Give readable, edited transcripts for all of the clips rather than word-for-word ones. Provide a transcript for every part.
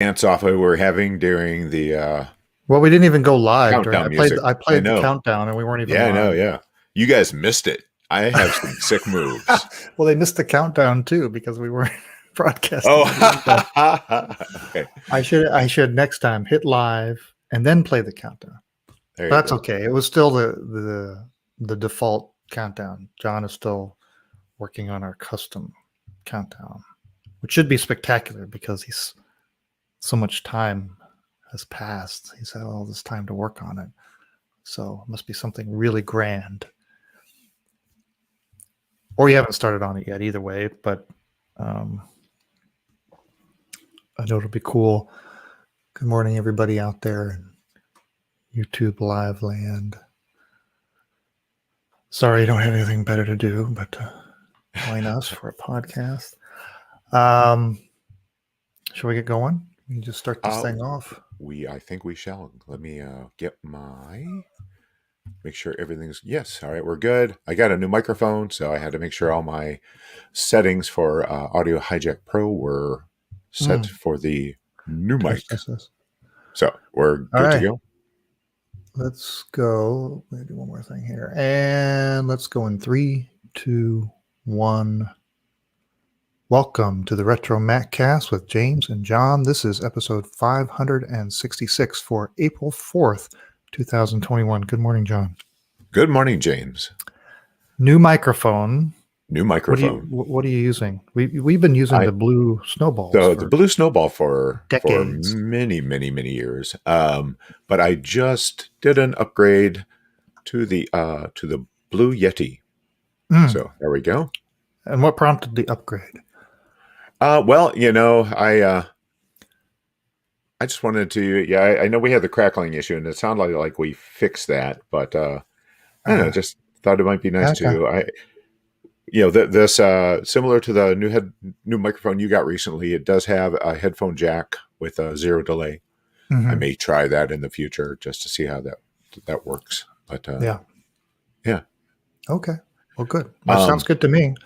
dance off we were having during the Well, we didn't even go live during. countdown music. I I played the know. countdown, and we weren't even Yeah, I know. live. Yeah. You guys missed it. I have some sick moves. Well, they missed the countdown too because we weren't broadcasting. Oh, okay. I should next time hit live and then play the countdown. There you That's go. okay. It was still the default countdown. John is still working on our custom countdown, which should be spectacular because he's so much time has passed. He's had all this time to work on it. So it must be something really grand. Or you haven't started on it yet, either way, but I know it'll be cool. Good morning, everybody out there in YouTube live land. Sorry, I don't have anything better to do but join us for a podcast. Shall we get going? We can just start this thing off. I think we shall. Let me make sure everything's yes. All right, we're good. I got a new microphone, so I had to make sure all my settings for Audio Hijack Pro were set for the new mic. So we're good to go. Let's go. Let me do one more thing here. And let's go in 3, 2, 1. Welcome to the RetroMacCast with James and John. This is episode 566 for April 4th, 2021. Good morning, John. Good morning, James. New microphone. New microphone. What are you using? We've been using the blue snowballs. The blue snowball for decades. For many years. But I just did an upgrade to the Blue Yeti. So there we go. And what prompted the upgrade? Well, I just wanted to. Yeah, I know we had the crackling issue, and it sounded like we fixed that, but I don't know. Just thought it might be nice to. This similar to the new microphone you got recently. It does have a headphone jack with a zero delay. I may try that in the future just to see how that works. But yeah. Okay. Well, good. That sounds good to me.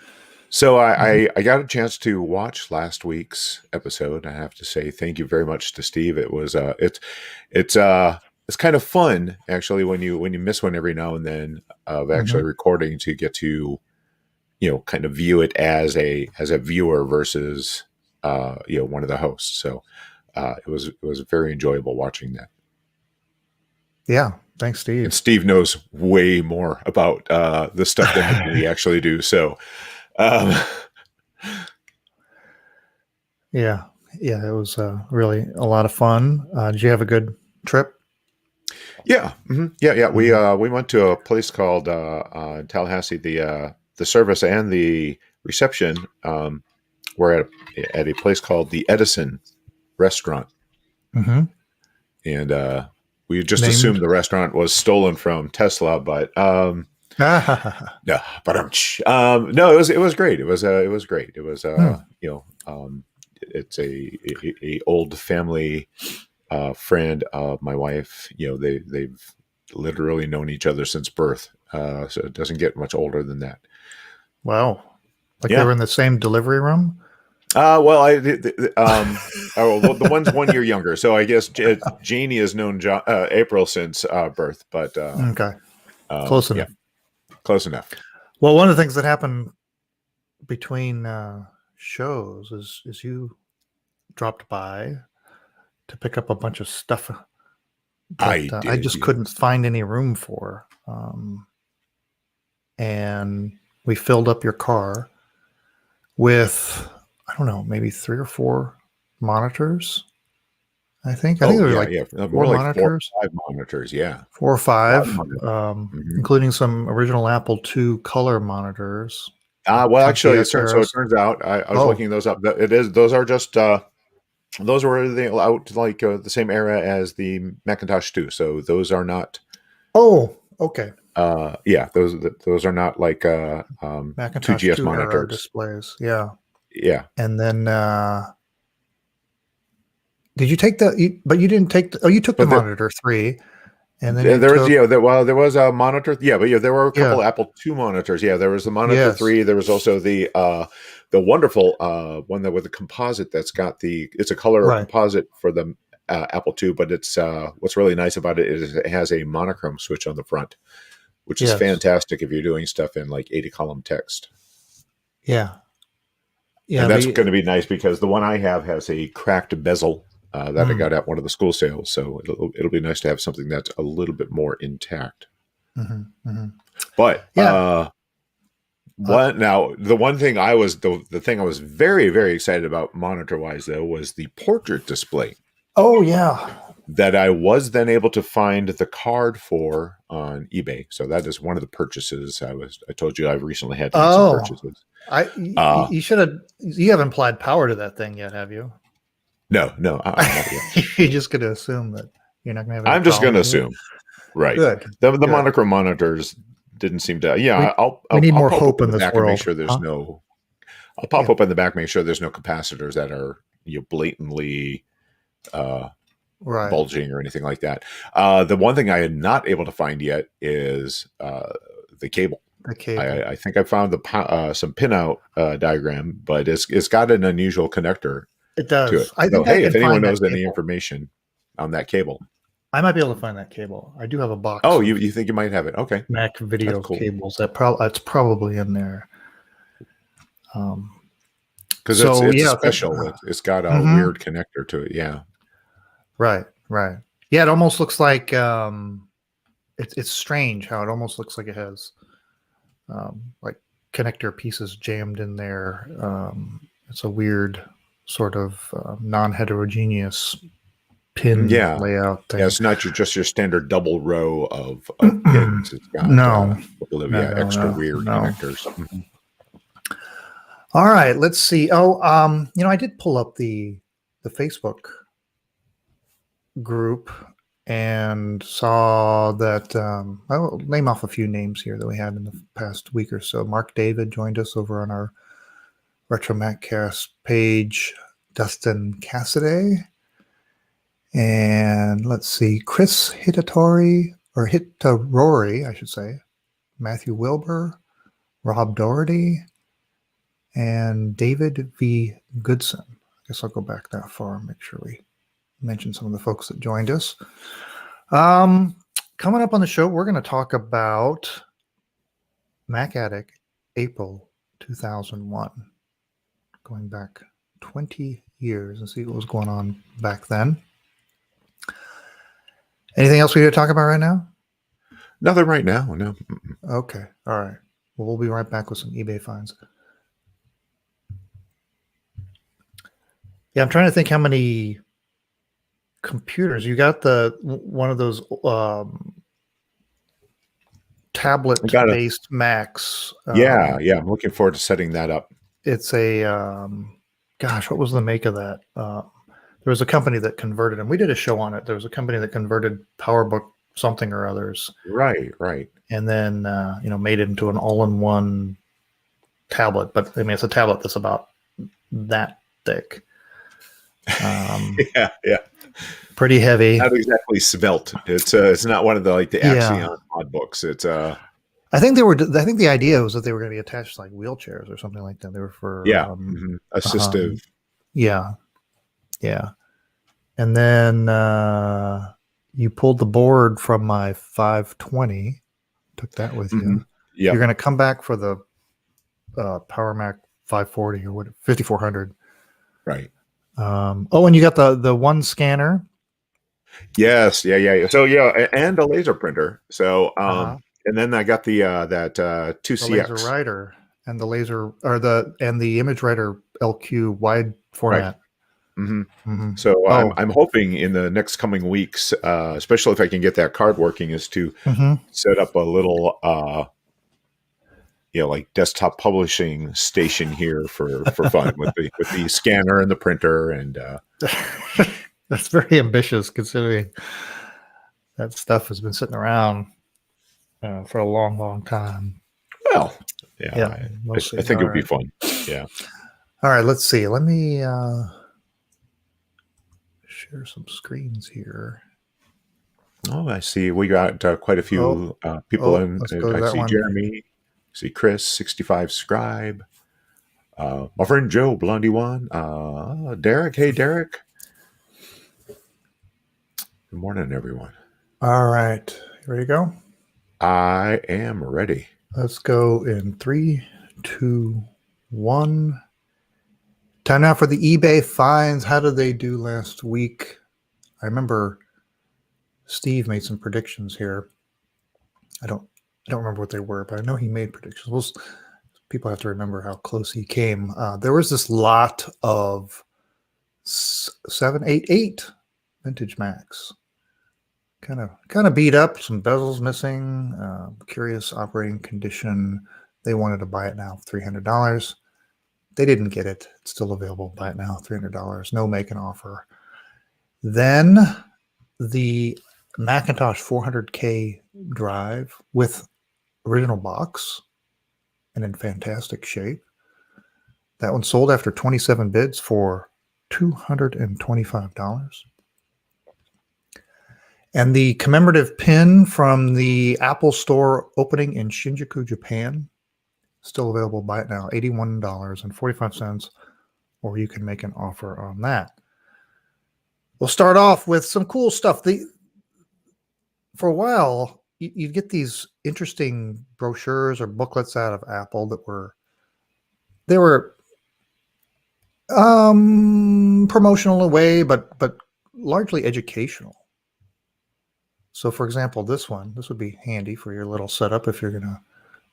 So I got a chance to watch last week's episode. I have to say thank you very much to Steve. It was it's kind of fun actually when you miss one every now and then of actually recording to get to kind of view it as a viewer versus one of the hosts. So it was very enjoyable watching that. Yeah. Thanks, Steve. And Steve knows way more about the stuff than we actually do. So yeah, it was really a lot of fun. Did you have a good trip? Yeah. Yeah. We went to a place called in Tallahassee. The service and the reception were at a place called the Edison Restaurant. And we just assumed the restaurant was stolen from Tesla, but no, it was great. It was great. It was it's a old family friend of my wife. They've literally known each other since birth, so it doesn't get much older than that. Wow. They were in the same delivery room? The one's 1 year younger. So I guess Janie has known April since birth, but okay. Close enough. Yeah, close enough. Well, one of the things that happened between shows is you dropped by to pick up a bunch of stuff that I just couldn't find any room for. And we filled up your car with, I don't know, maybe 3 or 4 monitors. I think there were 4 monitors. 4 or 5 monitors, yeah. 4 or 5, including some original Apple II color monitors. Actually, it turns out I was looking those up. Those are just those were out the same era as the Macintosh 2. So those are not. Oh, okay. Those are not like Macintosh 2GS 2 monitors displays. Yeah. Yeah. And then did you take but you didn't take you took the monitor 3 And then you There was, took, there was a monitor, but there were a yeah, couple Apple II monitors. Yeah, there was the Monitor yes, 3. There was also the wonderful one that with a composite that's got it's a color right, composite for the Apple II, but it's what's really nice about it is it has a monochrome switch on the front, which is yes, fantastic if you're doing stuff in like 80 column text. yeah, yeah. And that's going to be nice because the one I have has a cracked bezel that I Mm, got at one of the school sales. So it'll be nice to have something that's a little bit more intact. hmm. But Yeah. what now? The one thing the thing I was very very excited about monitor wise though was the portrait display Oh, yeah. that I was then able to find the card for on eBay. So that is one of the purchases I told you I've recently had to make some Oh, purchases. Uh you should have. You haven't applied power to that thing yet, have you? no, not yet. You're just going to assume that you're not going to have any I'm just going to problems with it. assume. Right. Good, The good. monochrome monitors didn't seem to. We Yeah, we need I'll more pop up hope in in the this back and make world, sure there's huh? no. I'll pop Yeah, up in the back, make sure there's no capacitors that are blatantly uh, right. bulging or anything like that. The one thing I am not able to find yet is the cable. The cable. I think I found some pinout diagram, but it's got an unusual connector It to it. does. I So think I hey, if can anyone find that knows any cable. information on that cable, I might be able to find that cable. I do have a box oh, of you think you might have it? Okay, Mac that's video cool. cables that's probably in there. Um, Because so it's a yeah, special. It's got a mhm. weird connector to it. Yeah. Right, right. Yeah, it almost looks like it's strange how it almost looks like it has like connector pieces jammed in there. It's a weird sort of non-heterogeneous pin Yeah. layout Yeah. thing. It's not just your standard double row of pins. It's got No, a couple of no, no, extra no, weird no. connectors. Mhm. All right, let's see. Oh, I did pull up the Facebook group and saw that I'll name off a few names here that we had in the past week or so. Mark David joined us over on our RetroMacCast page. Dustin Cassidy, and let's see, Chris Hitatori, or Hitarori, I should say, Matthew Wilbur, Rob Doherty, and David V. Goodson. I guess I'll go back that far and make sure we mention some of the folks that joined us. Coming up on the show, we're going to talk about Mac Addict April 2001, going back 20 years and see what was going on back then. Anything else we need to talk about right now? Nothing right now. No. Okay. All right. Well, we'll be right back with some eBay finds. Yeah, I'm trying to think how many computers you got. The one of those I got it. tablet-based Macs. Yeah. Yeah. I'm looking forward to setting that up. It's a gosh, what was the make of that? There was a company that converted them. We did a show on it. There was a company that converted PowerBook something or others, Right. Right. and then made it into an all-in-one tablet. But I mean, it's a tablet that's about that thick. Yeah. Yeah. Pretty heavy. Not exactly svelte. It's not one of the Yeah. Axion odd books. It's I think the idea was that they were going to be attached to like wheelchairs or something like that. They were for yeah, assistive. yeah, yeah. And then you pulled the board from my 520, took that with you. Yeah. You're going to come back for the Power Mac 540 or what 5400. Right. And you got the one scanner. Yes. Yeah. So and a laser printer. So and then I got the that 2CX. The laser writer and the laser or the image writer LQ wide format. Right. Mm-hmm. Mm-hmm. So I'm hoping in the next coming weeks, especially if I can get that card working, is to set up a little like desktop publishing station here for fun with the scanner and the printer and that's very ambitious considering that stuff has been sitting around for a long time. Well, yeah, I think it would be fun. Yeah. All right, let's see. Let me share some screens here. Oh, I see. We got quite a Oh, few people oh, in. let's go to I that see one. Jeremy. I see Chris, 65 Scribe. My friend Joe, Blondie One. Derek. Hey, Derek. Good morning, everyone. All right. Here we go. I am ready. Let's go in 3, 2, 1. Time now for the eBay finds. How did they do last week? I remember Steve made some predictions here. I don't remember what they were, but I know he made predictions. People have to remember how close he came. There was this lot of 788 vintage Macs, kind of beat up, some bezels missing, curious operating condition. They wanted to buy it now, $300. They didn't get it. It's still available. Buy it now, $300. No make an offer. Then the Macintosh 400K drive with original box and in fantastic shape. That one sold after 27 bids for $225. And the commemorative pin from the Apple Store opening in Shinjuku, Japan, still available. Buy it now, $81.45, or you can make an offer on that. We'll start off with some cool stuff. For a while, you'd get these interesting brochures or booklets out of Apple that were promotional in a way, but largely educational. So, for example, this would be handy for your little setup if you're going to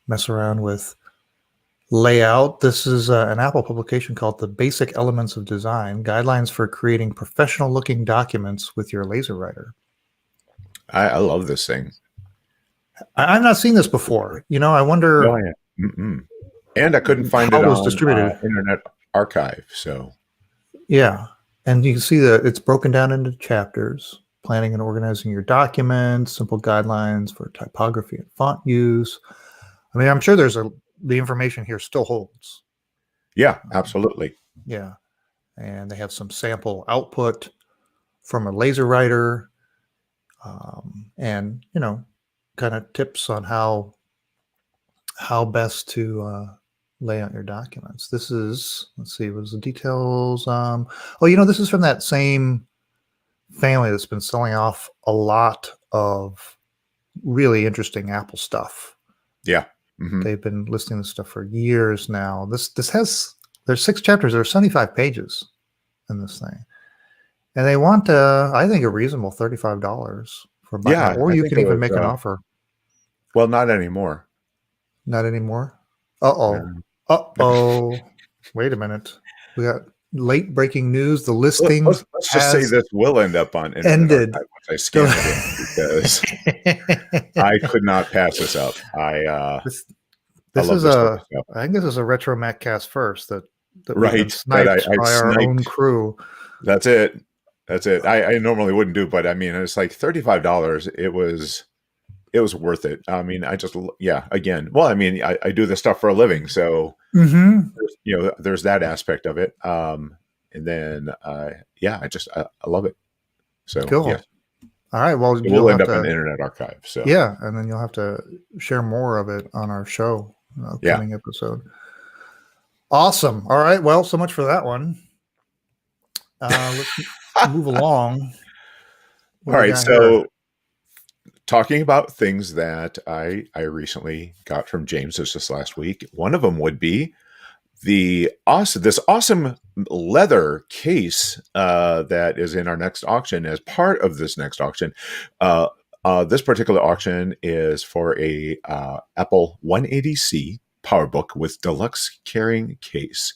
mess around with layout. This is an Apple publication called The Basic Elements of Design, Guidelines for Creating Professional-Looking Documents with Your Laser Writer. I love this thing. I've not seen this before. I wonder. Oh, yeah. And I couldn't find how it it was on distributed. Internet Archive. So, Yeah. And you can see that it's broken down into chapters: planning and organizing your documents, simple guidelines for typography and font use. I mean, I'm sure the information here still holds. yeah, absolutely. Yeah. And they have some sample output from a laser writer, and, kind of tips on how best to lay out your documents. This is, let's see, what is the details? This is from that same family that's been selling off a lot of really interesting Apple stuff. Yeah. They've been listing this stuff for years now. There's 6 chapters. There are 75 pages in this thing, and they want I think a reasonable $35 for buy now, or I you think can it even was, make an offer. well, not anymore. Not anymore. Wait a minute. We got late breaking news. The listing Let's just say has this will end up on Internet ended. Archive once I scan it in, because I could not pass this up. I love this sort of stuff. I think this is a RetroMacCast first that we've been Right. sniped I by our own sniped. crew. That's it. I normally wouldn't do, but I mean, it's like $35. It was worth it. I mean, again, well, I mean, I do this stuff for a living, so there's that aspect of it. And then, I love it. So, Cool. yeah. All right. Well, We'll end up in the Internet Archive. So, yeah, and then you'll have to share more of it on our show, upcoming episode. Awesome. All right. Well, so much for that one. Let's move along. All right. So, talking about things that I recently got from James just last week, one of them would be this awesome leather case that is in our next auction. As part of this next auction, this particular auction is for a Apple 180C PowerBook with deluxe carrying case.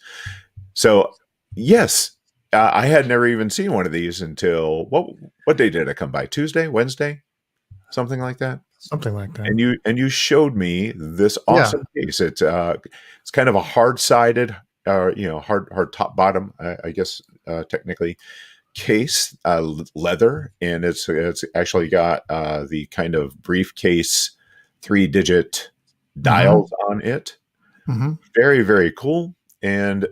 So, yes, I had never even seen one of these until what day did it come by? Tuesday, Wednesday, something like that. Something like that. And you showed me this awesome case. It's kind of a hard-sided, hard top bottom, I guess technically, case, leather, and it's actually got the kind of briefcase 3-digit dials on it. Very, very cool. And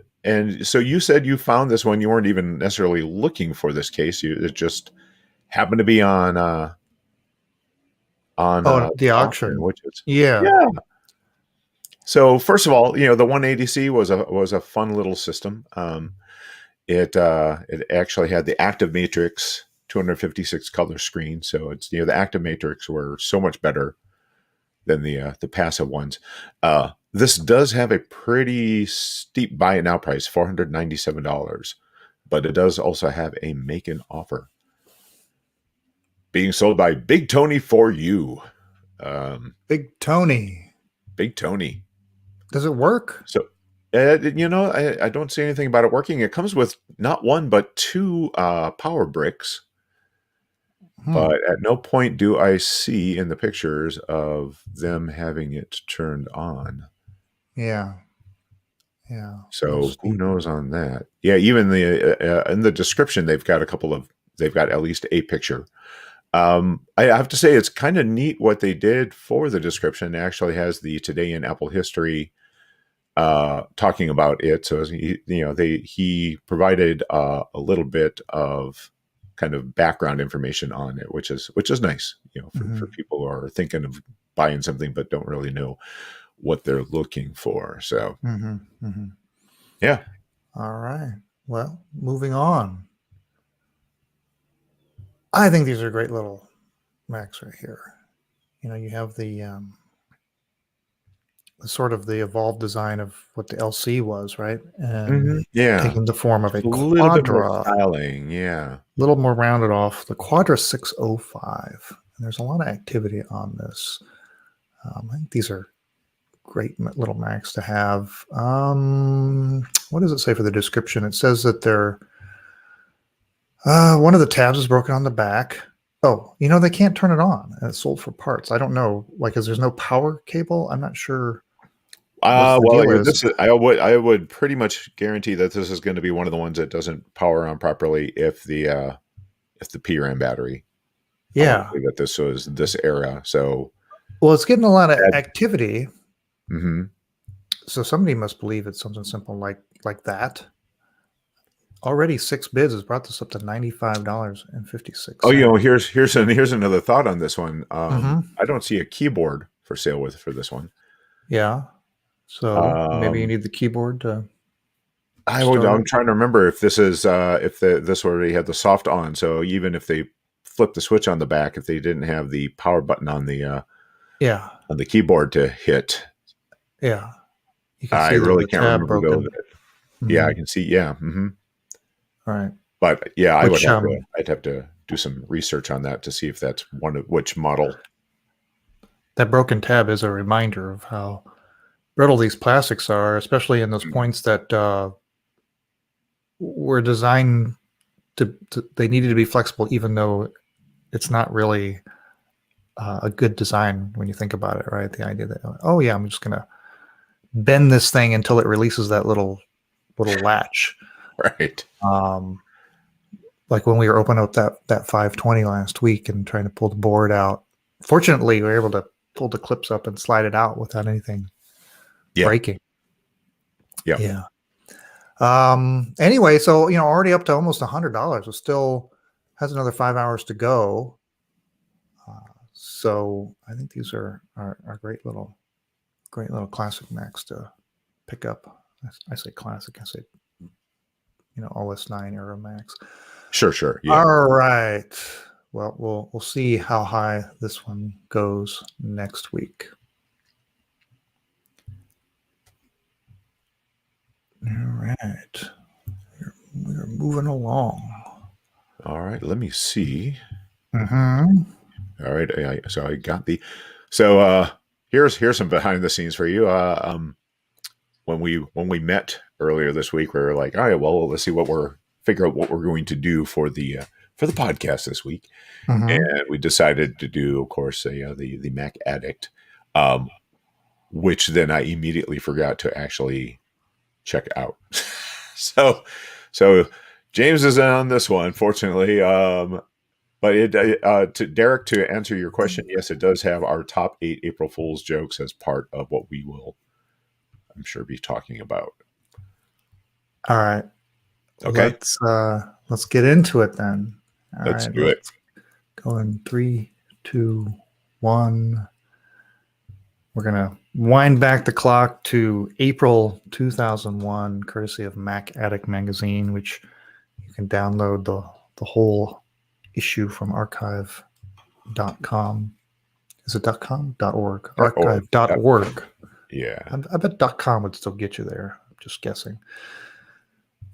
so you said you found this one. You weren't even necessarily looking for this case. It just happened to be on on The auction, auction. which is Yeah. yeah. So first of all, the 180C was a fun little system. It actually had the active matrix 256 color screen, so it's the active matrix were so much better than the passive ones. This does have a pretty steep buy it now price, $497, but it does also have a make an offer being sold by Big Tony for you. Big Tony. Big Tony. Does it work? So, I don't see anything about it working. It comes with not one but two power bricks, Hmm. but at no point do I see in the pictures of them having it turned on. Yeah. Yeah. Real So who steep. knows on that? Yeah, even in the description they've got at least a picture. I have to say it's kind of neat what they did for the description. It actually has the today in Apple history talking about it. So he provided a little bit of kind of background information on it, which is nice, for Hmm. people who are thinking of buying something but don't really know what they're looking for. So Hmm. Hmm. yeah. All right. Well, moving on. I think these are great little Macs right here. You have the sort of the evolved design of what the LC was, right? And Yeah. taking the form of a Just a little bit more Quadra, a styling. Yeah. little more rounded off, the Quadra 605. And there's a lot of activity on this. I think these are great little Macs to have. What does it say for the description? It says that they're one of the tabs is broken on the back. Oh, they can't turn it on. And it's sold for parts. I don't know, because there's no power cable. I'm not sure what the Well, deal is. I would pretty much guarantee that this is going to be one of the ones that doesn't power on properly if the PRAM battery. I want to Yeah. say that this was this era. So, Well, it's getting a lot of that, activity. mhm. So somebody must believe it's something simple like that. Already 6 bids has brought this up to $95.56. Oh, here's another thought on this one. Mm-hmm. I don't see a keyboard for sale for this one. Yeah. So maybe you Um, need the keyboard to start I'm it. trying to remember if this is if this already had the soft on. So even if they flip the switch on the back, if they didn't have the power button Yeah. on the keyboard to hit, Yeah. You can I see really the can't tab remember though. broken. Yeah, Mm-hmm. I can see. Yeah, All right. but yeah, Which I'd have to do some research on that to see if that's one of which model. that broken tab is a reminder of how brittle these plastics are, especially in those points that were designed to they needed to be flexible, even though it's not really a good design when you think about it, right? The idea that, oh yeah, I'm just gonna bend this thing until it releases that little latch. Right. Um, like when we were opening up that 520 last week and trying to pull the board out. Fortunately, we were able to pull the clips up and slide it out without anything Yeah. breaking. Yeah. Yeah. Anyway, so already up to almost $100. It still has another 5 hours to go. So I think these are great little classic Macs to pick up. I say classic. I say OS9 era Macs. Sure. Yeah. All right. Well, we'll see how high this one goes next week. All right. We're moving along. All right. Let me see. Mm-hmm. All right. So I got the. So here's some behind the scenes for you. When we met earlier this week, we were like, all right, well, let's figure out what we're going to do for the podcast this week, Mm-hmm. and we decided to do, of course, the Mac Addict, um, which then I immediately forgot to actually check out. so so James is on this one, fortunately. But to Derek, to answer your question, yes, it does have our top 8 April Fool's jokes as part of what we will, I'm sure, be talking about. All right. Okay, Let's get into it then. All let's right. do it. Let's go in 3, 2, 1. We're going to wind back the clock to April 2001, courtesy of Mac Addict magazine, which you can download the whole issue from archive.com. Is it .com? .org. .org. Archive.org. Yeah. I bet .com would still get you there. I'm just guessing.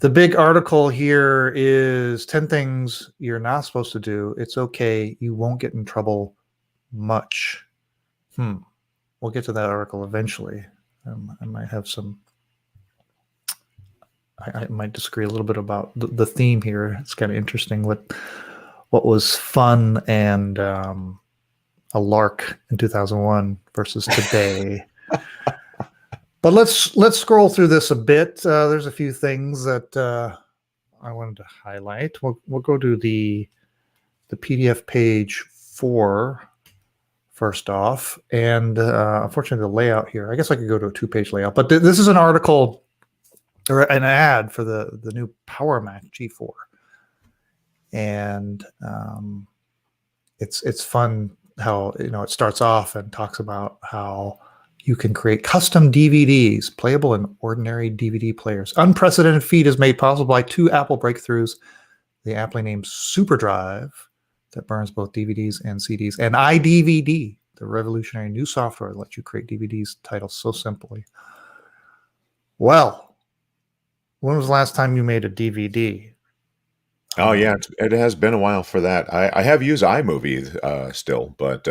The big article here is 10 things you're not supposed to do. It's okay. You won't get in trouble much. We'll get to that article eventually. I might have some. I might disagree a little bit about the theme here. It's kind of interesting what was fun and a lark in 2001 versus today. But let's scroll through this a bit. There's a few things that I wanted to highlight. We'll go to the PDF page 4 first off, and unfortunately the layout here. I guess I could go to a 2-page layout, but this is an article or an ad for the new Power Mac G4, and it's fun how it starts off and talks about how you can create custom DVDs playable in ordinary DVD players. Unprecedented feat is made possible by 2 Apple breakthroughs: the aptly named SuperDrive that burns both DVDs and CDs, and iDVD, the revolutionary new software that lets you create DVDs titles so simply. Well, when was the last time you made a DVD? Oh yeah, it has been a while for that. I have used iMovie still, but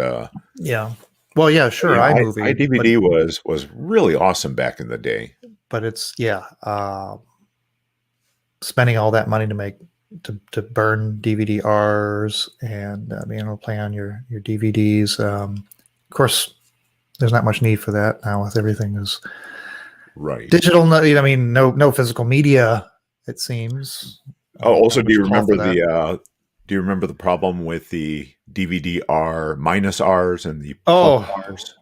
yeah. Well, yeah, sure. iMovie. iDVD was really awesome back in the day. But it's spending all that money to burn DVD-Rs and being able to play on your DVDs. Of course, there's not much need for that now with everything is right digital. No physical media, it seems. Oh, also, do you remember the problem with the DVD-R minus Rs and the plus Rs?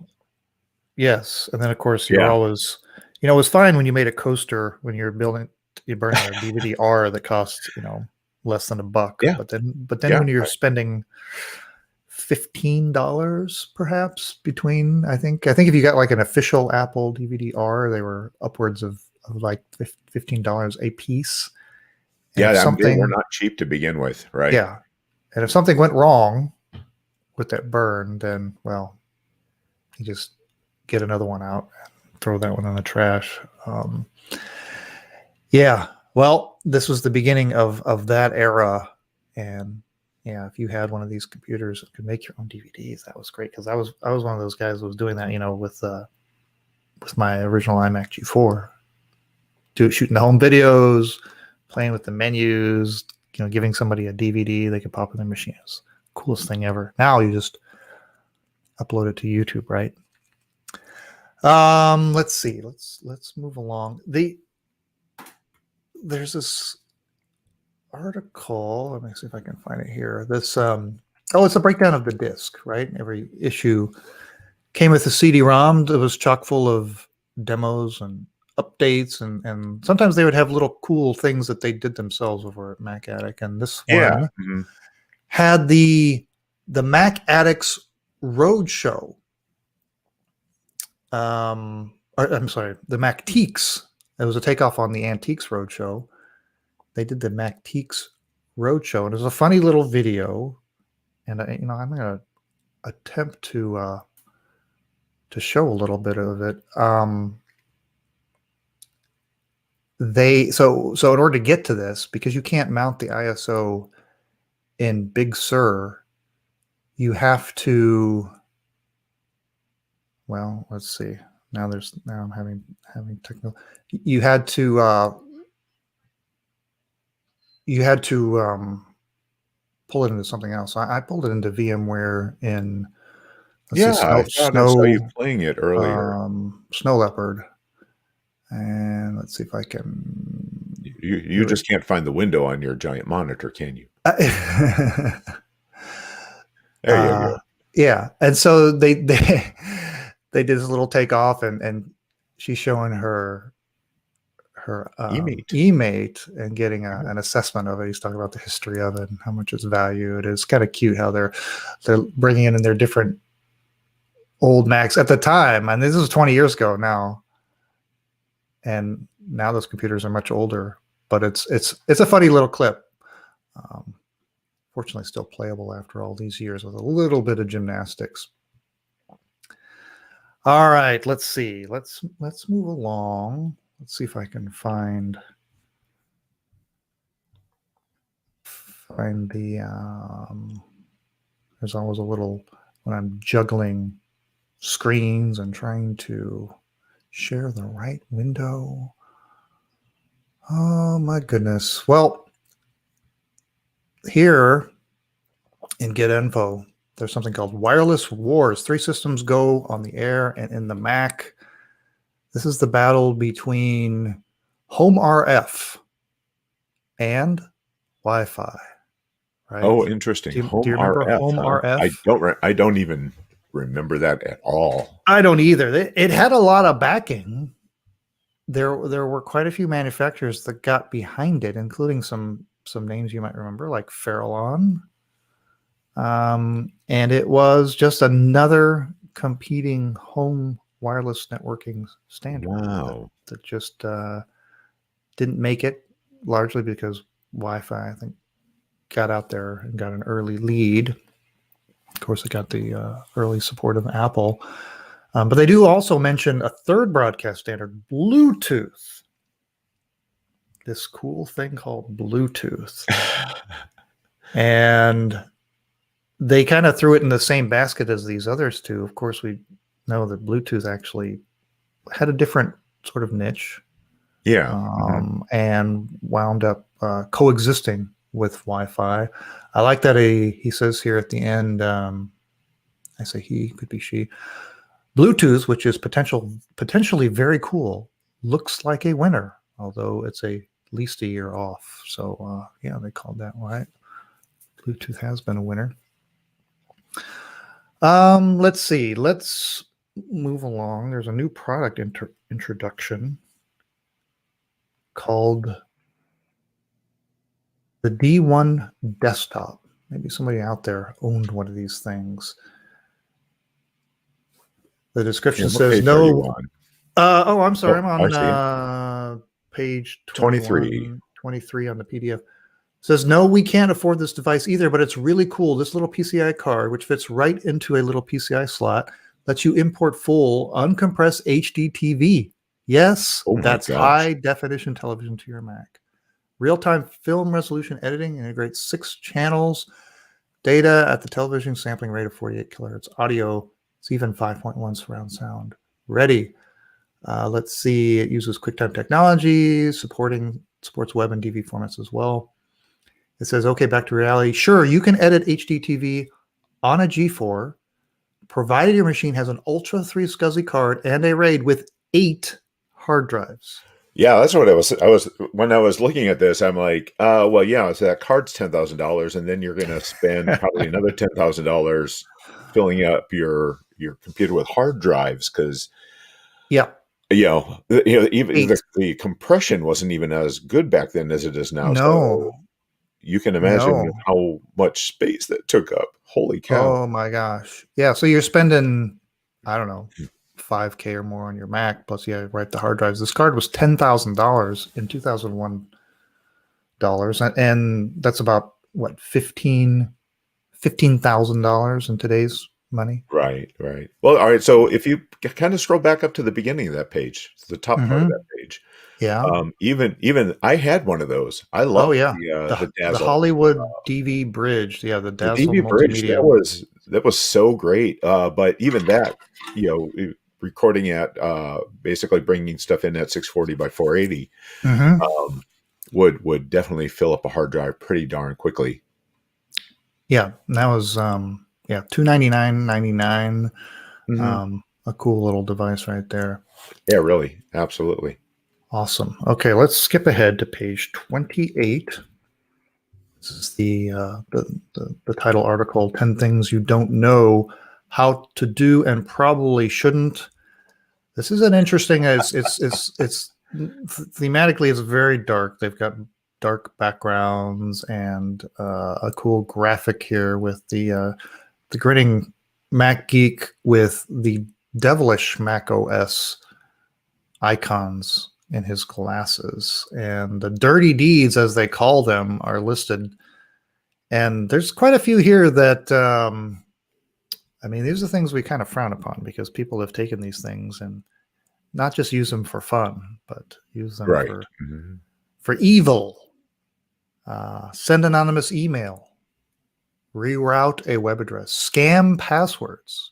Yes, and then of course you're always, it was fine when you made a coaster when you're burning a DVD-R that costs less than $1. Yeah. But then when you're spending $15 perhaps between, I think if you got like an official Apple DVD-R, they were upwards of like $15 a piece. And they were not cheap to begin with, right? Yeah. And if something went wrong with that burn, then, well, you just get another one out and throw that one in the trash. Well, this was the beginning of that era. And yeah, if you had one of these computers that could make your own DVDs, that was great. Because I was one of those guys that was doing that, with my original iMac G4. Shooting the home videos, playing with the menus, giving somebody a DVD they could pop in their machine. It's the coolest thing ever. Now you just upload it to YouTube, right? Let's see. Let's move along. There's this article. Let me see if I can find it here. This it's a breakdown of the disc, right? Every issue came with a CD-ROM that was chock full of demos and updates, and sometimes they would have little cool things that they did themselves over at Mac Addict. And this one had the Mac Addicts Roadshow. I'm sorry, the MacTeeks. It was a takeoff on the Antiques Roadshow. They did the MacTeeks Roadshow, and it was a funny little video. And I'm going to attempt to show a little bit of it. So in order to get to this, because you can't mount the ISO in Big Sur, you have to. Well, let's see. Now I'm having technical. You had to pull it into something else. I pulled it into VMware in. I saw you playing it earlier. Snow Leopard. And let's see if I can. You just can't find the window on your giant monitor, can you? There you go. Yeah, and so they did this little takeoff, and she's showing her eMate and getting an assessment of it. He's talking about the history of it and how much it's valued. It's kind of cute how they're bringing in their different old Macs at the time, and this is 20 years ago now. And now those computers are much older, but it's a funny little clip. Fortunately, still playable after all these years with a little bit of gymnastics. All right, let's see. Let's move along. Let's see if I can find the. There's always a little when I'm juggling screens and trying to share the right window. Oh my goodness. Well, here in Get Info, there's something called Wireless Wars. 3 systems go on the air and in the Mac. This is the battle between Home RF and Wi-Fi. Right? Oh, interesting. Do Home you remember RF, Home huh? RF? I don't even remember that at all. I don't either. It had a lot of backing. There were quite a few manufacturers that got behind it, including some names you might remember, like Farallon. And it was just another competing home wireless networking standard. Wow. That just didn't make it, largely because Wi-Fi, I think, got out there and got an early lead. Of course, it got the early support of Apple. But they do also mention a third broadcast standard, Bluetooth. This cool thing called Bluetooth. And they kind of threw it in the same basket as these others two. Of course, we know that Bluetooth actually had a different sort of niche. Yeah. And wound up coexisting with Wi-Fi. I like that he says here at the end, I say he, could be she, Bluetooth, which is potentially very cool, looks like a winner, although it's at least a year off. So yeah, they called that right. Bluetooth has been a winner. Let's see. Let's move along. There's a new product introduction called the D1 Desktop. Maybe somebody out there owned one of these things. The description says no. Oh, I'm sorry. I'm on page 23 on the PDF. It says, no, we can't afford this device either, but it's really cool. This little PCI card, which fits right into a little PCI slot, lets you import full uncompressed HD TV. Yes, that's high definition television to your Mac. Real-time film resolution editing integrates 6 channels. Data at the television sampling rate of 48 kilohertz. Audio, it's even 5.1 surround sound. Ready. Let's see. It uses QuickTime technology, supports web and DV formats as well. It says, okay, back to reality. Sure, you can edit HD TV on a G4, provided your machine has an Ultra 3 SCSI card and a RAID with 8 hard drives. Yeah, that's what I was when I was looking at this, I'm like, well, yeah, so that card's $10,000, and then you're going to spend probably another $10,000 filling up your computer with hard drives because, yeah, even the compression wasn't even as good back then as it is now. No. So you can imagine how much space that took up. Holy cow! Oh my gosh! Yeah, so you're spending, I don't know, $5,000 or more on your Mac, plus the hard drives. This card was $10,000 in 2001 dollars, and that's about what $15,000 in today's money. Right. Well, all right. So if you kind of scroll back up to the beginning of that page, the top part of that page, yeah. Even I had one of those. I love the Dazzle, the Hollywood DV Bridge. Yeah, the Dazzle DV Bridge. That was so great. But even that, recording at basically bringing stuff in at 640 by 480 would definitely fill up a hard drive pretty darn quickly. Yeah, that was $299.99. A cool little device right there. Yeah, really, absolutely. Awesome. Okay, let's skip ahead to page 28. This is the title article, 10 Things You Don't Know How to Do and Probably Shouldn't. This is an interesting, it's thematically, it's very dark. They've got dark backgrounds and a cool graphic here with the grinning Mac geek with the devilish Mac OS icons in his glasses. And the dirty deeds, as they call them, are listed. And there's quite a few here that, I mean, these are things we kind of frown upon because people have taken these things and not just use them for fun, but use them Right. Mhm. for evil. Send anonymous email, reroute a web address, scam passwords,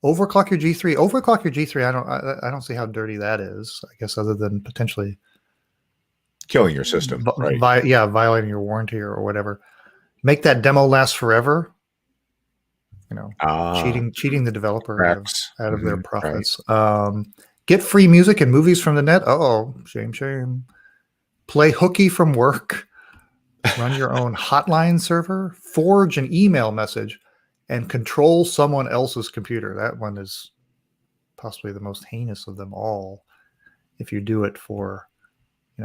overclock your G3. Overclock your G3. I don't see how dirty that is. I guess other than potentially Killing your system, right? violating your warranty or whatever. Make that demo last forever. You know, Ah, cheating the developer cracks. out of their Right. profits. Get free music and movies from the net. Oh, shame. Play hooky from work. Run your own hotline server. Forge an email message, and control someone else's computer. That one is possibly the most heinous of them all. If you do it for,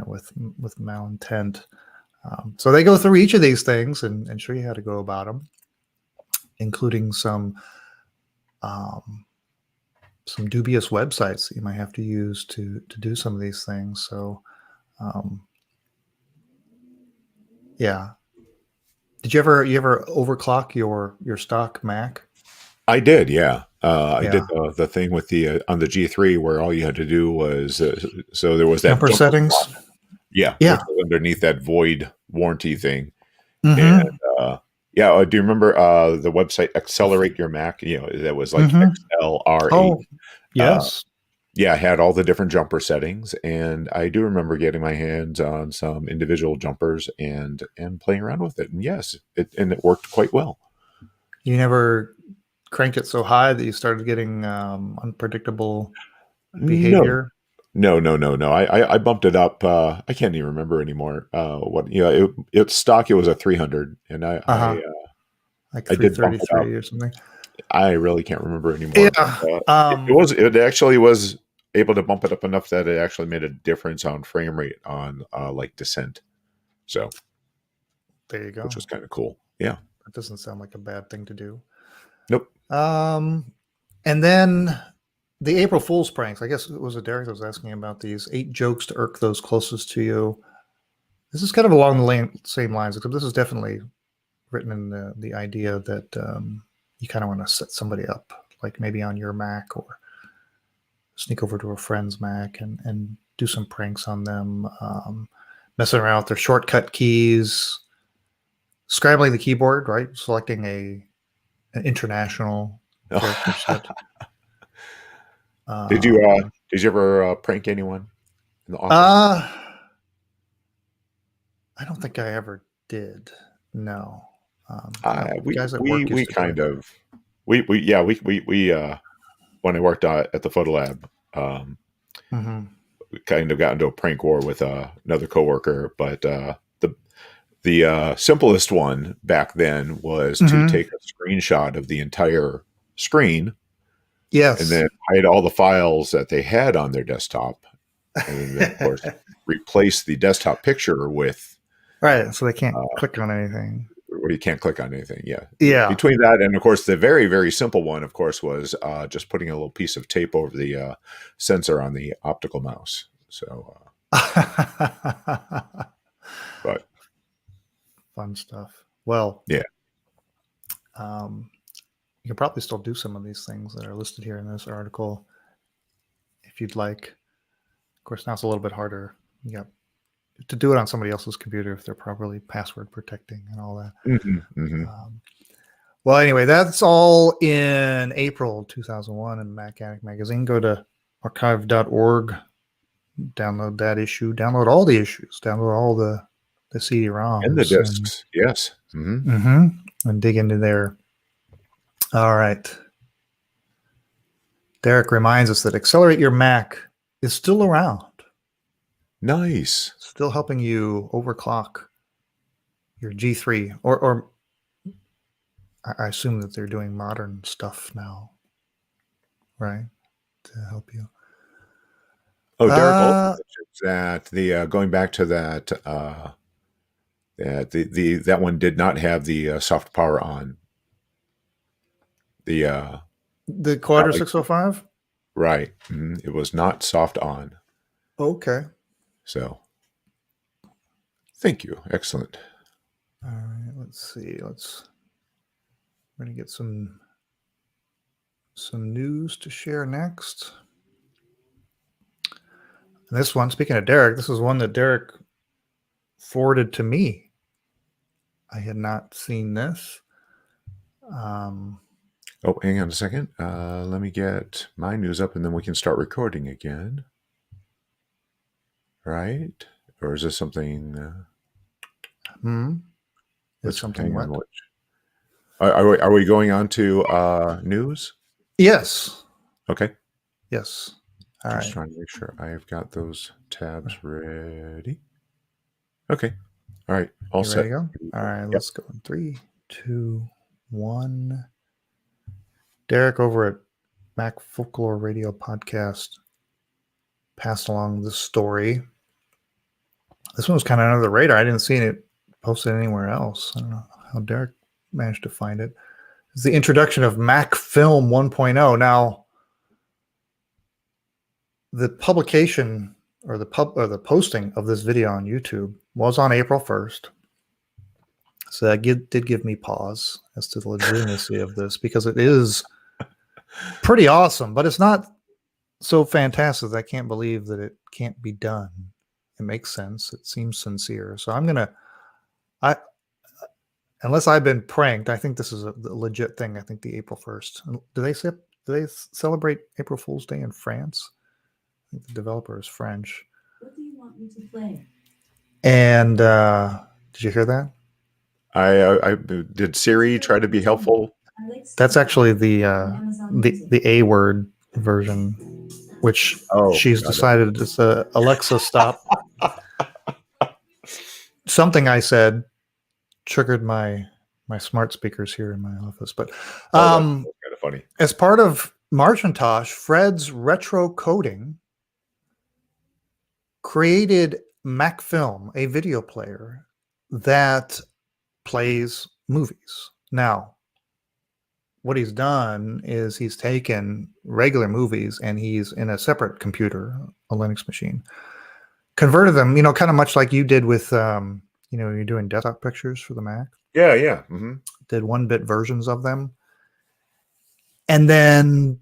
with malintent. So they go through each of these things and show you how to go about them, including some dubious websites that you might have to use to do some of these things. So, yeah. Did you ever overclock your stock Mac? I did, yeah. I did Yeah. the thing with the on the G3 where all you had to do was so there was that Jumper jumper settings. block, yeah, Yeah. which was underneath that void warranty thing, and Mm-hmm. yeah, do you remember the website Accelerate Your Mac? You know, that was like Mm-hmm. XLR8. Oh, Uh, yes. yeah, I had all the different jumper settings, and I do remember getting my hands on some individual jumpers and playing around with it. And yes, it worked quite well. You never cranked it so high that you started getting unpredictable No, behavior. no. I bumped it up. I can't even remember anymore. What it's stock. It was a 300, and Uh-huh. Like I did bump it up. 333 or something. I really can't remember anymore. Yeah. It actually was able to bump it up enough that it actually made a difference on frame rate on like Descent. So, There you which go. was kind of cool. Yeah. That doesn't sound like a bad thing to do. Nope. And then the April Fool's pranks. I guess it was Derek that was asking about these 8 jokes to irk those closest to you. This is kind of along the same lines, except this is definitely written in the idea that you kind of want to set somebody up, like maybe on your Mac or sneak over to a friend's Mac and do some pranks on them, messing around with their shortcut keys, scrambling the keyboard, right? Selecting an international character set. Did you ever prank anyone in the office? I don't think I ever did. No. No, the We guys at we work we used to do it. kind of we yeah we when I worked at the photo lab, Mm-hmm. we kind of got into a prank war with another coworker. But the simplest one back then was to Mm-hmm. take a screenshot of the entire screen and Yes. then hide all the files that they had on their desktop, and then of course replace the desktop picture with Right. So they can't uh, click on anything. where you can't click on anything. Yeah. Yeah. Between that and, of course, the very, very simple one, of course, was just putting a little piece of tape over the sensor on the optical mouse. So, but Fun stuff. Well, yeah. um, you can probably still do some of these things that are listed here in this article if you'd like. Of course, now it's a little bit harder. You got to do it on somebody else's computer if they're properly password protecting and all that. Hmm. Well, anyway, that's all in April 2001 in Mac Addict Magazine. Go to archive.org, download that issue, download all the issues, download all the And the CD-ROMs, discs. Yes. and dig into there. All right. Derek reminds us that Accelerate Your Mac is still around, Nice. still helping you overclock your G3, or I assume that they're doing modern stuff now, right, to help you. Oh, Derek also mentions that the going back to that that that one did not have the soft power on. The The not Quadra like 605? right. It was not soft on. Okay. So thank you. Excellent. All right, let's see. We're going to get some news to share next. And this one, speaking of Derek, this is one that Derek forwarded to me. I had not seen this. Oh, hang on a second. Let me get my news up and then we can start recording again. Right? Or is this something? Is something Hang on. what? Are we going on to news? Yes. Okay. Yes. All Just right. trying to make sure I've got those tabs ready. Okay. All right. All You ready set. to go? All right. Yep. Let's go in 3, 2, 1. Derek over at Mac Folklore Radio Podcast passed along this story. This one was kind of under the radar. I didn't see it posted anywhere else. I don't know how Derek managed to find it. It's the introduction of Mac Film 1.0. Now, the publication or the posting of this video on YouTube was on April 1st. So that did give me pause as to the legitimacy of this, because it is pretty awesome, but it's not so fantastic that I can't believe that it can't be done. It makes sense. It seems sincere. So unless I've been pranked, I think this is a legit thing. I think the April 1st. Do they celebrate April Fool's Day in France? I think the developer is French. What do you want me to play? And did you hear that? I did Siri try to be helpful? That's actually the A word version, which she's decided it's Alexa stop. Something I said triggered my smart speakers here in my office. But that's kind of funny. As part of Marcintosh, Fred's retro coding created Mac Film, a video player that plays movies. Now, what he's done is he's taken regular movies and he's in a separate computer, a Linux machine, converted them, kind of much like you did with, you're doing desktop pictures for the Mac. Yeah, yeah. Mm-hmm. Did 1-bit versions of them. And then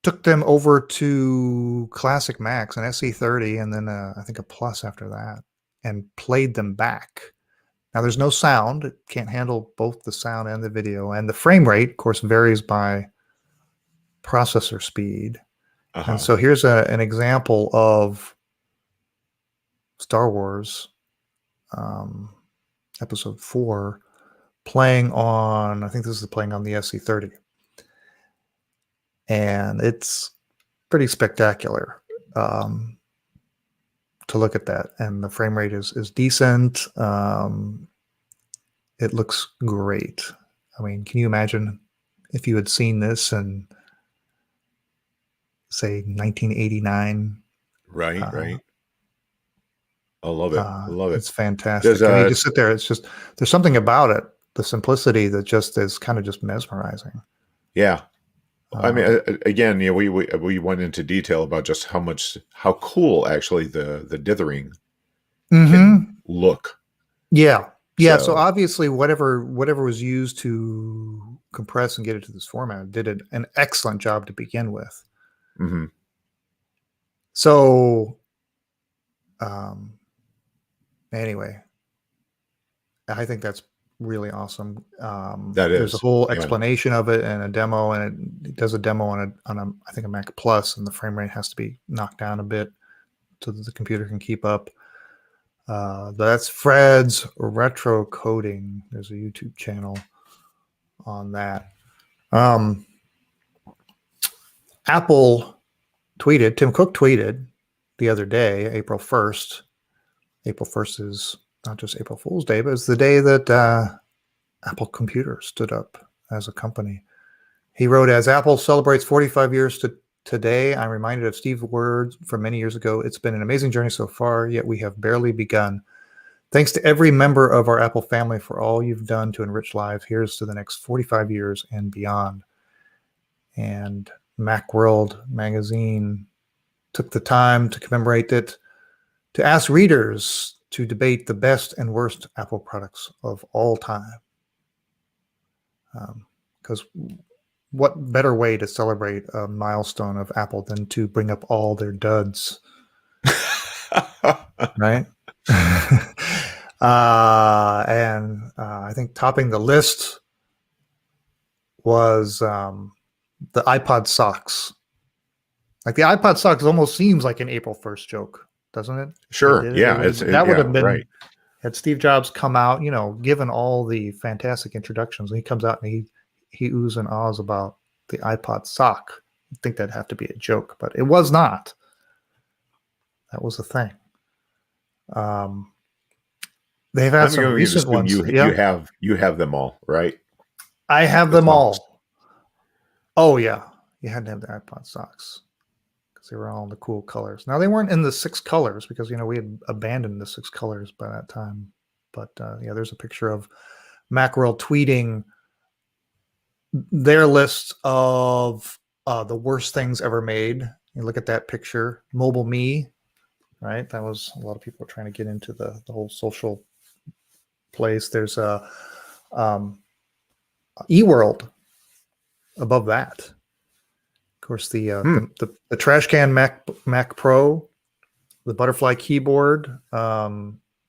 took them over to classic Macs, an SE30, and then I think a Plus after that, and played them back. Now, there's no sound. It can't handle both the sound and the video. And the frame rate, of course, varies by processor speed. Uh-huh. And so here's an example of Star Wars Episode 4 playing on, I think this is playing on the SE30. And it's pretty spectacular to look at that. And the frame rate is decent. It looks great. I mean, can you imagine if you had seen this in, say, 1989? Right. I love it. I love it. It's fantastic. You just sit there. It's just, there's something about it, the simplicity that just is kind of just mesmerizing. Yeah. I mean, again, we went into detail about just how cool actually the dithering can look. Yeah. So obviously, whatever was used to compress and get it to this format did an excellent job to begin with. Mm-hmm. So, anyway, I think that's really awesome. There's a whole explanation of it and a demo, and it does a demo on I think a Mac Plus, and the frame rate has to be knocked down a bit so that the computer can keep up. That's Fred's Retro Coding. There's a YouTube channel on that. Apple tweeted, Tim Cook tweeted the other day, April 1st. April 1st is not just April Fool's Day, but it's the day that Apple Computer stood up as a company. He wrote, as Apple celebrates 45 years today, I'm reminded of Steve's words from many years ago. It's been an amazing journey so far, yet we have barely begun. Thanks to every member of our Apple family for all you've done to enrich lives. Here's to the next 45 years and beyond. And Macworld magazine took the time to commemorate it, to ask readers to debate the best and worst Apple products of all time. Because what better way to celebrate a milestone of Apple than to bring up all their duds, right? I think topping the list was the iPod socks. Like the iPod socks almost seems like an April 1st joke, doesn't it? Sure. Yeah. That would have been right. had Steve Jobs come out, given all the fantastic introductions, and he comes out and he oohs and ahs about the iPod sock. I think that'd have to be a joke, but it was not. That was the thing. They've had some recent ones. You have them all, right? I have them all. Oh yeah, you had to have the iPod socks because they were all in the cool colors. Now they weren't in the 6 colors because we had abandoned the 6 colors by that time. But there's a picture of Macworld tweeting their list of the worst things ever made. You look at that picture, Mobile Me, right? That was a lot of people trying to get into the whole social place. There's a eWorld above that. Of course, the trash can Mac Pro, the butterfly keyboard.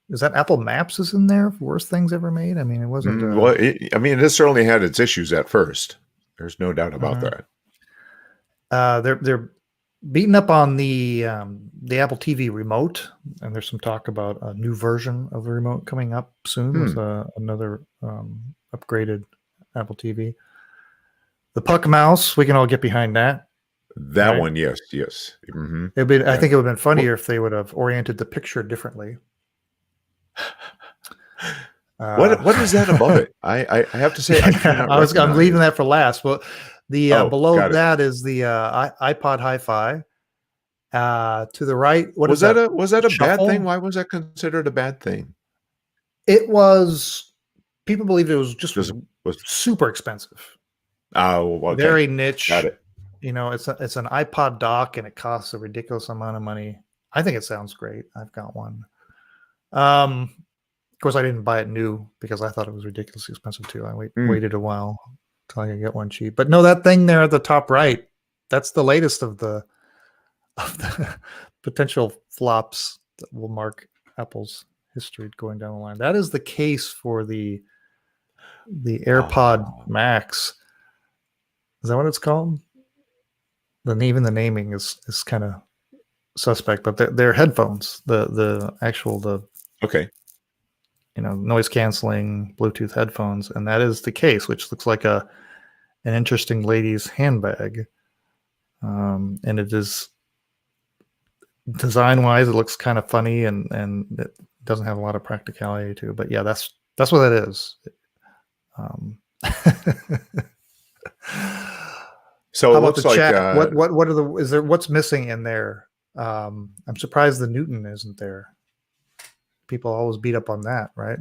Is that Apple Maps is in there? Worst things ever made? I mean, it wasn't. It certainly had its issues at first. There's no doubt about that. They're beating up on the Apple TV remote, and there's some talk about a new version of the remote coming up soon with another upgraded Apple TV. The Puck mouse, we can all get behind that. That right? One, yes. Mm-hmm. I think it would have been funnier if they would have oriented the picture differently. What is that above it? I have to say, I'm leaving that for last. Well, below that is the iPod Hi-Fi. To the right, was that a bad thing? Why was that considered a bad thing? It was. People believed it was just was super expensive. Oh, okay. Very niche. Got it. It's an iPod dock and it costs a ridiculous amount of money. I think it sounds great. I've got one. Of course, I didn't buy it new because I thought it was ridiculously expensive too. I waited a while till I could get one cheap. But no, that thing there at the top right, that's the latest of the potential flops that will mark Apple's history going down the line. That is the case for the AirPod Max. Is that what it's called? Even the naming is kind of suspect, but they're headphones. The okay, noise canceling Bluetooth headphones, and that is the case, which looks like an interesting lady's handbag. And it is design wise, it looks kind of funny, and it doesn't have a lot of practicality to it. But yeah, that's what that is. So how it about looks the like chat? What's missing in there? I'm surprised the Newton isn't there. People always beat up on that, right?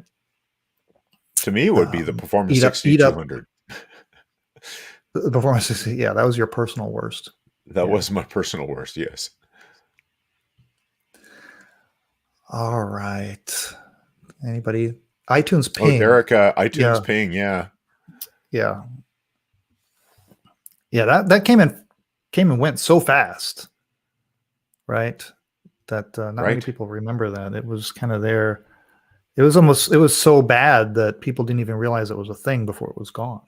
To me, it would be the Performance 6200. The Performance 60, yeah, that was your personal worst. That was my personal worst, yes. All right. Anybody? iTunes Ping. Oh, Derek, iTunes Ping, yeah. Yeah. Yeah, that came and went so fast, right? That not many people remember that. It was kind of there. It was so bad that people didn't even realize it was a thing before it was gone.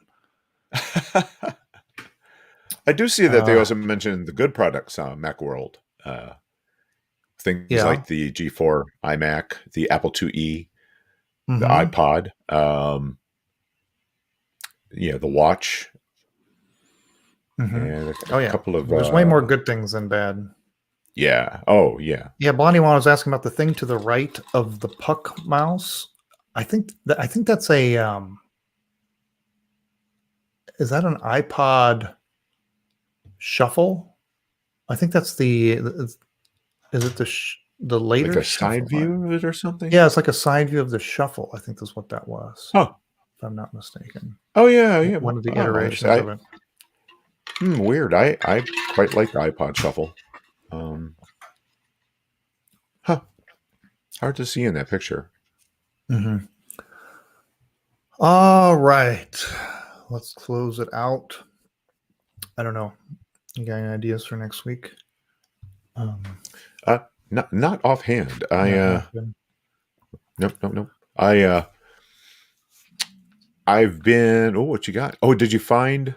I do see that they also mentioned the good products on Macworld. Things like the G4 iMac, the Apple IIe, the iPod, the watch. And a couple of there's way more good things than bad. Yeah. Oh, yeah. Yeah, Blondie One was asking about the thing to the right of the Puck mouse. I think that's a is that an iPod Shuffle? I think that's is it the the later Like a shuffle. side view of it or something? Yeah, it's like a side view of the shuffle. I think that's what that was, Huh. if I'm not mistaken. Oh yeah, yeah. One of the Oh, iterations of it. weird. I quite like the iPod Shuffle. Huh. Hard to see in that picture. Mm-hmm. All right, let's close it out. I don't know. You got any ideas for next week? Not offhand. Nope. I've been. Oh, what you got? Oh, did you find?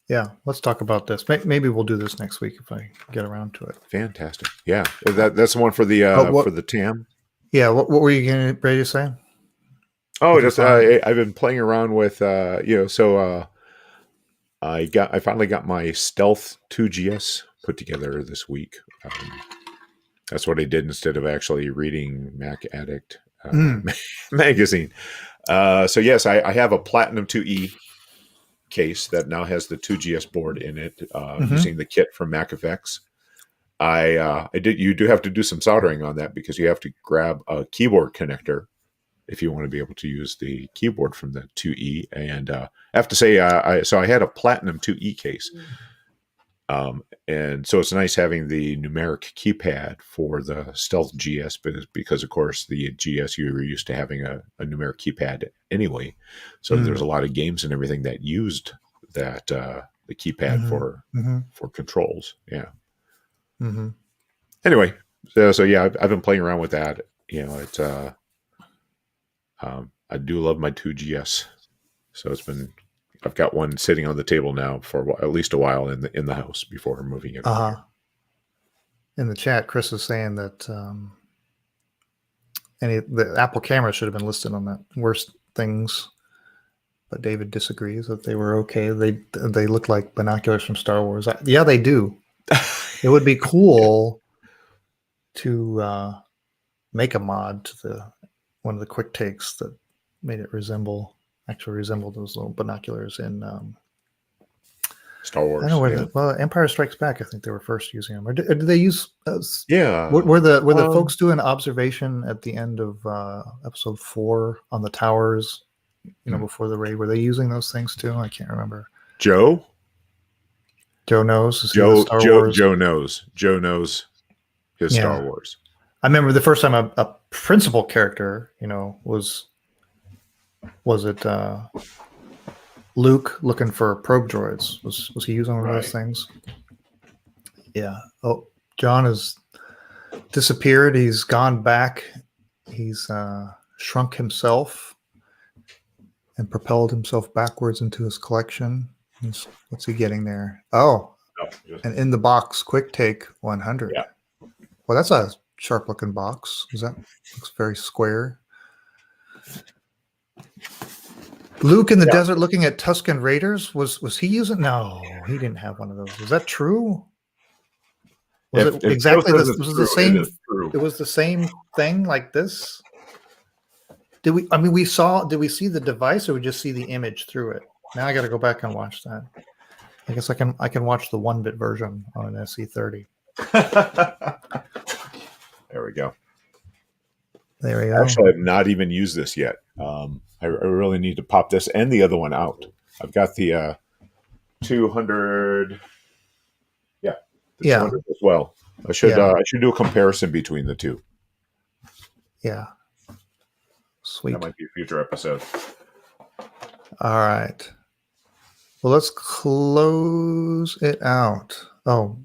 Yeah, let's talk about this. Maybe we'll do this next week if I get around to it. Fantastic. Yeah, that's the one for the for the TAM. Yeah, what were you getting ready to say? Oh, just I've been playing around with So I finally got my Stealth 2GS put together this week. That's what I did instead of actually reading Mac Addict magazine. So yes, I have a Platinum 2E case that now has the 2GS board in it, using the kit from MacFX. You do have to do some soldering on that because you have to grab a keyboard connector if you want to be able to use the keyboard from the 2E. And I have to say, I had a Platinum 2E case. And so it's nice having the numeric keypad for the Stealth GS because of course, the GS, you were used to having a numeric keypad anyway. So there's a lot of games and everything that used that the keypad for controls. Yeah. Anyway, so yeah, I've been playing around with that. It's I do love my 2GS. So I've got one sitting on the table now for at least a while in the house before moving it. In the chat, Chris is saying that the Apple camera should have been listed on that worst things, but David disagrees that they were okay. They look like binoculars from Star Wars. Yeah, they do. It would be cool to make a mod to one of the quick takes that made it actually resemble those little binoculars in Star Wars. I don't know where Empire Strikes Back. I think they were first using them. Or did they use? Yeah. Were the folks doing observation at the end of episode 4 on the towers? Before the raid, were they using those things too? I can't remember. Joe knows. Joe knows. Joe knows his Star Wars. I remember the first time a principal character, was it Luke looking for probe droids? Was he using one of those things? Yeah. Oh, John has disappeared. He's gone back. He's shrunk himself and propelled himself backwards into his collection. What's he getting there? Oh, and in the box, Quick Take 100. Yeah. Well, that's a sharp looking box. Looks very square. Luke in the desert looking at Tusken Raiders. Was he using? No, he didn't have one of those. Is that true? Was it exactly this? Was the same? It was the same thing like this. Did we see the device or we just see the image through it? Now I got to go back and watch that. I guess I can watch the 1-bit version on an SE30. There we go. There we go. Actually, I've not even used this yet. I really need to pop this and the other one out. I've got the 200. Yeah. 200 as well. I should do a comparison between the two. Yeah. Sweet. That might be a future episode. All right. Well, let's close it out. Oh,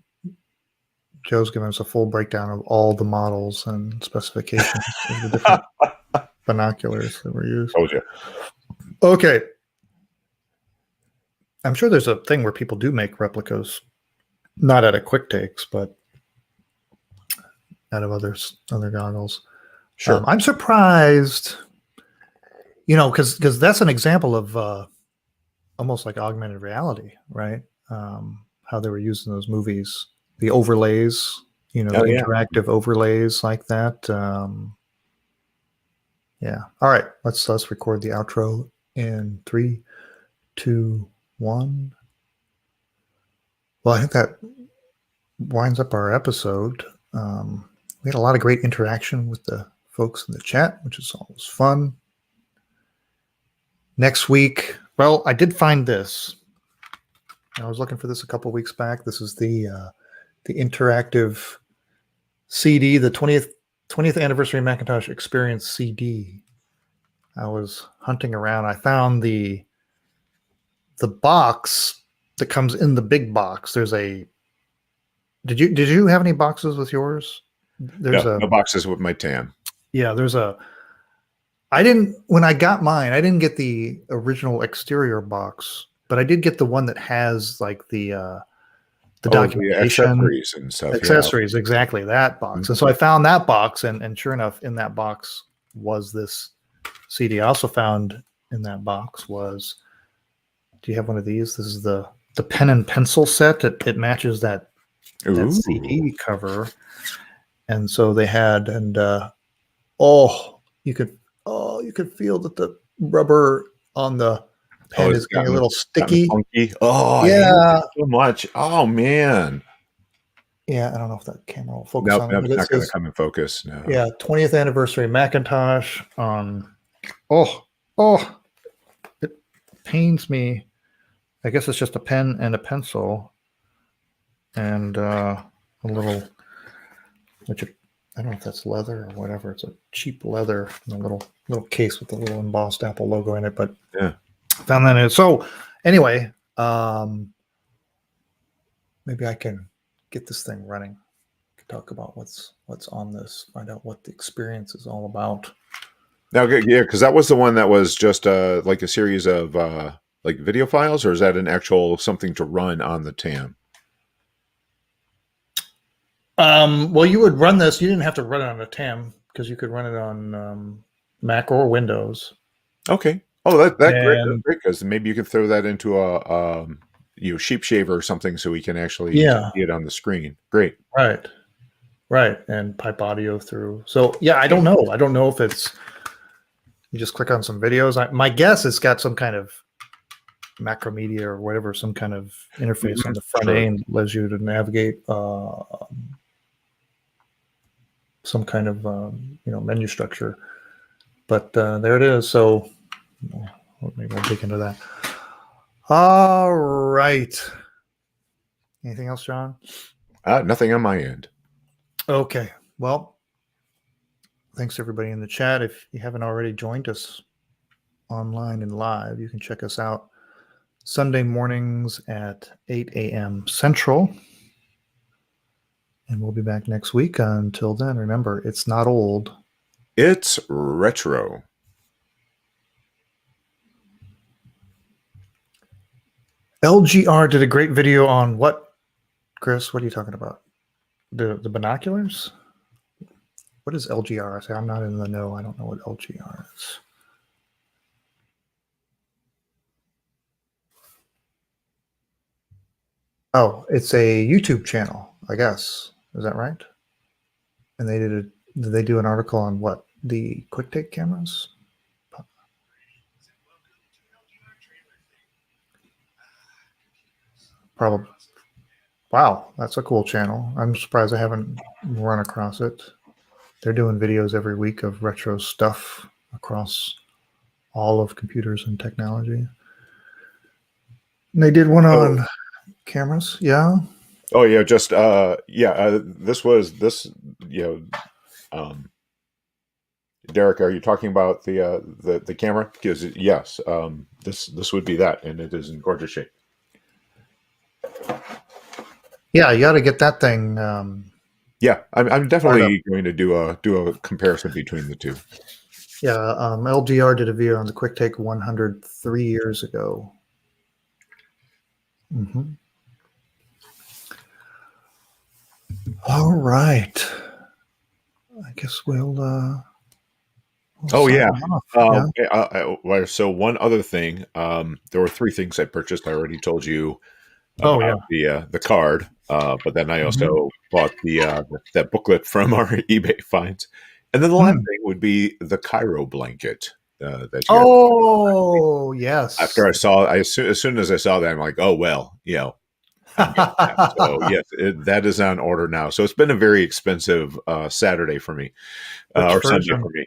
Joe's giving us a full breakdown of all the models and specifications of the different binoculars that were used. Told you. Okay. I'm sure there's a thing where people do make replicas, not out of Quick Takes, but out of other goggles. Sure. I'm surprised, because that's an example of almost like augmented reality, right? How they were using those movies, the overlays, interactive overlays like that. Yeah. All right. Let's record the outro in 3, 2, 1. Well, I think that winds up our episode. We had a lot of great interaction with the folks in the chat, which is always fun. Next week, well, I did find this. I was looking for this a couple weeks back. This is the interactive CD, the 20th anniversary Macintosh Experience CD. I was hunting around. I found the box that comes in the big box. There's a. Did you have any boxes with yours? There's no boxes with my TAM. Yeah, there's a. I didn't when I got mine. I didn't get the original exterior box, but I did get the one that has like the documentation, the accessories and stuff. Accessories, exactly that box. Mm-hmm. And so I found that box, and sure enough, in that box was this CD. I also found in that box was. Do you have one of these? This is the pen and pencil set. It matches that CD cover, and so they had you could feel that the rubber on the pen is getting a little sticky. Funky. Oh yeah, I hate it so much. Oh man. Yeah, I don't know if that camera will focus on it. It's not going to come in focus. No. Yeah, 20th anniversary Macintosh. It pains me. I guess it's just a pen and a pencil, and a little, I don't know if that's leather or whatever. It's a cheap leather and a little case with a little embossed Apple logo in it. But yeah, found that in it. So anyway, maybe I can get this thing running. Talk about what's on this. Find out what the experience is all about. Now, yeah, because that was the one that was just like a series of like video files, or is that an actual something to run on the TAM? Well, you would run this. You didn't have to run it on a TAM because you could run it on Mac or Windows. Okay. Oh, that's great because maybe you can throw that into a sheep shaver or something so we can actually see it on the screen. Great. Right, and pipe audio through. So yeah, I don't know. I don't know if it's you just click on some videos. My guess it's got some kind of Macromedia or whatever, some kind of interface on the front end allows you to navigate some kind of menu structure. But there it is. So maybe I'll dig into that. All right. Anything else, John? Nothing on my end. Okay. Well, thanks everybody in the chat. If you haven't already joined us online and live, you can check us out Sunday mornings at 8 a.m. Central. And we'll be back next week. Until then, remember, it's not old. It's retro. LGR did a great video on what, Chris? What are you talking about? The binoculars? What is LGR? I say I'm not in the know. I don't know what LGR is. Oh, it's a YouTube channel, I guess. Is that right? And did they do an article on what? The quick take cameras? Probably. Wow, that's a cool channel. I'm surprised I haven't run across it. They're doing videos every week of retro stuff across all of computers and technology. And they did one on cameras, yeah. Oh yeah, just Derek, are you talking about the camera? Because yes, this would be that, and it is in gorgeous shape. Yeah, you got to get that thing. Yeah, I'm definitely going to do a comparison between the two. Yeah, LGR did a video on the Quick Take 100 3 years ago. Mm-hmm. All right. I guess we'll oh yeah. Yeah. So one other thing, there were 3 things I purchased. I already told you about the card, but then I also bought that booklet from our eBay finds, and then the last thing would be the Cairo blanket. That yes. After as soon as I saw that, I'm like, oh well, I'm getting that. So yes, that is on order now. So it's been a very expensive Saturday for me, Which or Sunday version? for me.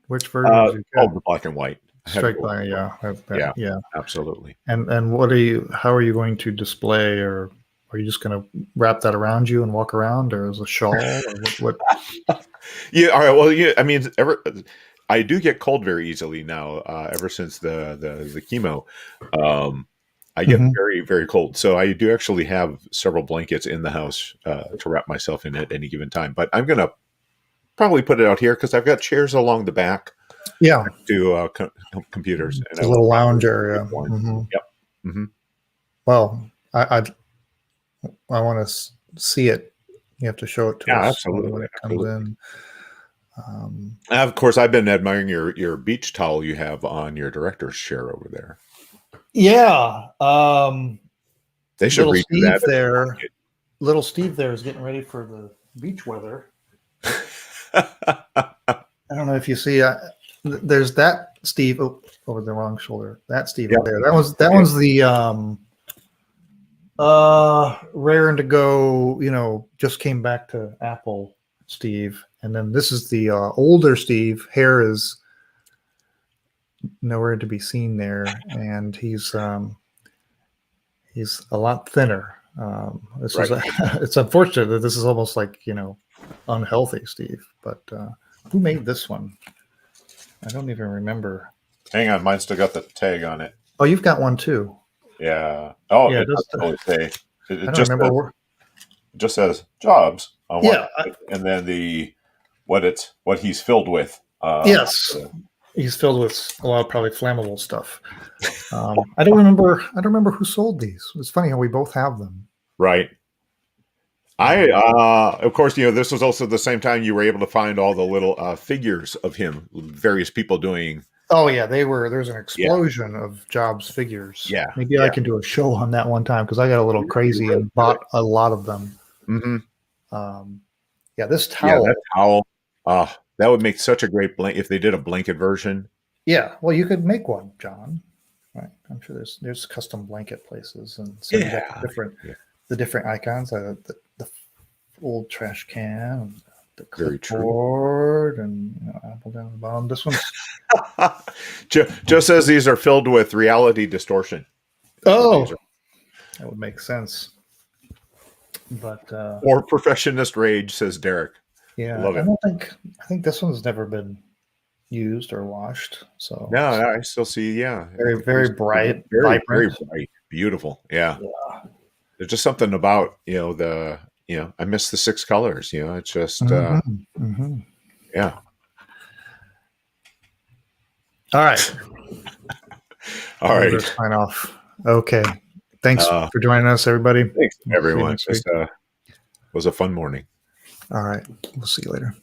Which version did you get? The black and white. I had to Straight go with by, the yeah, yeah, yeah. absolutely. And how are you going to display, or are you just going to wrap that around you and walk around, or as a shawl, or what? Yeah. All right. Well, yeah. I mean, I do get cold very easily now. Ever since the chemo, I get Mhm. very very cold. So I do actually have several blankets in the house to wrap myself in at any given time. But I'm gonna probably put it out here because I've got chairs along the back Yeah, to computers, and the I will little probably lounge get area. one. Hmm. Yep. Hmm. Well, I want to see it. You have to show it to Yeah. us when Absolutely. it comes Absolutely. in. Um, Of course, I've been admiring your beach towel you have on your director's chair over there. yeah, They should little redo Steve that. there. Little Steve there is getting ready for the beach weather. I don't know if you see. There's that Steve over the wrong shoulder. That Steve Yeah. over there. That one's the raring to go. Just came back to Apple Steve, and then this is the older Steve. Hair is nowhere to be seen there, and he's a lot thinner. This is Right. it's unfortunate that this is almost like unhealthy, Steve. But who made this one? I don't even remember. Hang on, mine's still got the tag on it. Oh, you've got one too. Yeah. Oh, Yeah, it doesn't really say. It I don't just remember. says, jobs on one, Yeah, and then what he's filled with. yes, he's filled with a lot of probably flammable stuff. I don't remember. I don't remember who sold these. It's funny how we both have them. Right. Of course, this was also the same time you were able to find all the little figures of him, various people doing. Oh yeah, there's an Yeah. explosion of Jobs figures. Yeah. Maybe I can do a show on that one time because I got a little crazy and bought a lot of them. Mm-hmm. Yeah, this Yeah, towel. that towel. That would make such a great blanket if they did a blanket version. Yeah, well, you could make one, John. Right? I'm sure there's custom blanket places, and so you got the different icons, the old trash can, and the clipboard, and apple down the bottom. This one's Joe says these are filled with reality distortion. That would make sense. But or perfectionist rage, says Derek. Yeah, love it. I think this one's never been used or washed. So no, I still see. Yeah, very bright, very vibrant, very bright, beautiful. Yeah. There's just something about I miss the 6 colors. It's just yeah. All right. All right. Sign off. Okay. Thanks for joining us, everybody. Thanks, everyone. It was a fun morning. All right. We'll see you later.